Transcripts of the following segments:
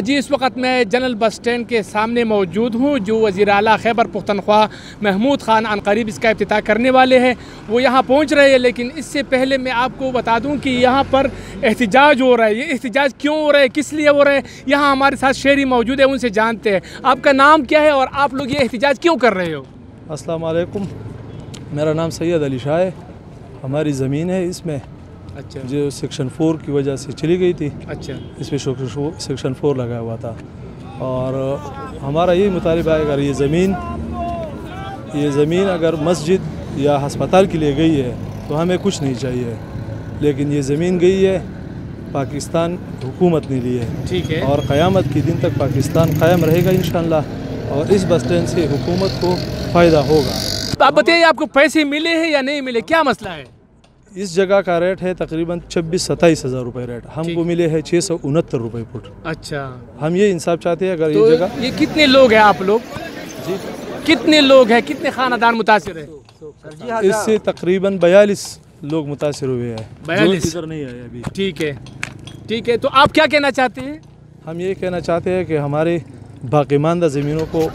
جی اس وقت میں general bus stand کے سامنے موجود ہوں جو وزیر اعلیٰ خیبر پختونخوا محمود خان عنقریب اس کا افتتاح کرنے والے ہیں، وہ یہاں پہنچ رہے ہیں۔ لیکن اس سے پہلے میں آپ کو بتا دوں کہ یہاں پر احتجاج ہو رہا ہے۔ یہ احتجاج کیوں ہو رہا ہے، کس لیے ہو رہا ہے، یہاں ہمارے ساتھ شہری موجود ہیں، ان سے جانتے ہیں۔ آپ کا نام کیا ہے اور آپ لوگ یہ احتجاج کیوں کر رہے ہو؟ السلام علیکم، میرا نام سید علی شاہ ہے۔ ہماری زمین ہے اس میں اچھا جو سیکشن 4 کی وجہ سے چلی گئی تھی، اچھا اس پہ سیکشن 4 لگا ہوا تھا، اور ہمارا یہی مطالبہ ہے اگر یہ زمین اگر مسجد یا ہسپتال کے لیے گئی ہے تو ہمیں کچھ نہیں چاہیے، لیکن یہ زمین گئی ہے پاکستان حکومت نے لی ہے، ٹھیک ہے، اور قیامت کے دن تک پاکستان قائم رہے گا انشاءاللہ، اور اس بس اسٹینڈ سے حکومت کو فائدہ ہوگا۔ آپ بتائیے آپ کو پیسے ملے ہیں یا نہیں ملے، کیا مسئلہ ہے؟ اس جگہ کا ریٹ ہے تقریباً 26-27 ہزار روپے ریٹ، ہم کو ملے ہیں 669 روپے فٹ۔ اچھا، ہم یہ انصاف چاہتے ہیں اگر تو یہ جگہ یہ کتنے لوگ ہیں آپ لوگ؟ جی کتنے لوگ ہیں، کتنے خاندان متاثر ہیں؟ اس سے تقریباً 42 لوگ متاثر ہوئے ہیں، 42 جو ادھر نہیں آئے ابھی۔ ٹھیک ہے، تو آپ کیا کہنا چاہتے ہیں؟ ہم یہ کہنا چاہتے ہیں کہ ہمارے باقی ماندہ زمینوں کو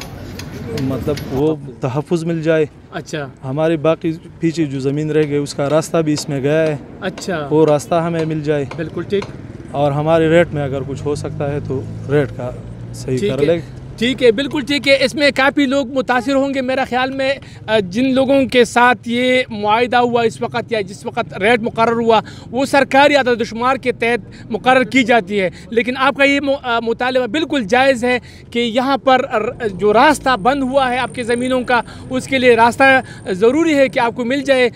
مطلب وہ تحفظ مل جائے۔ اچھا ہمارے باقی پیچھے جو زمین رہ گئی اس کا راستہ بھی اس میں گیا ہے، اچھا، وہ راستہ ہمیں مل جائے، بالکل ٹھیک، اور ہمارے ریٹ میں اگر کچھ ہو سکتا ہے تو ریٹ کا صحیح کر لے۔ ٹھیک ہے، بالکل ٹھیک ہے۔ اس میں کافی لوگ متاثر ہوں گے میرا خیال میں، جن لوگوں کے ساتھ یہ معاہدہ ہوا اس وقت یا جس وقت ریٹ مقرر ہوا وہ سرکاری عدد و شمار کے تحت مقرر کی جاتی ہے، لیکن آپ کا یہ مطالبہ بالکل جائز ہے کہ یہاں پر جو راستہ بند ہوا ہے آپ کے زمینوں کا، اس کے لیے راستہ ضروری ہے کہ آپ کو مل جائے۔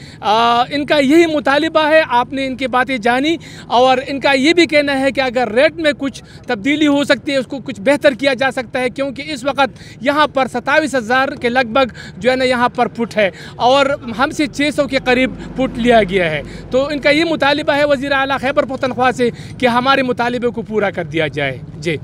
ان کا یہی مطالبہ ہے، آپ نے ان کی باتیں جانی، اور ان کا یہ بھی کہنا ہے کہ اگر ریٹ میں کچھ تبدیلی ہو سکتی ہے، اس کو کچھ بہتر کیا جا سکتا ہے، کیونکہ اس وقت یہاں پر 27,000 کے لگ بھگ جو ہے نا یہاں پر فٹ ہے، اور ہم سے 600 کے قریب فٹ لیا گیا ہے۔ تو ان کا یہ مطالبہ ہے وزیر اعلیٰ خیبر پختونخوا سے کہ ہمارے مطالبے کو پورا کر دیا جائے۔ جی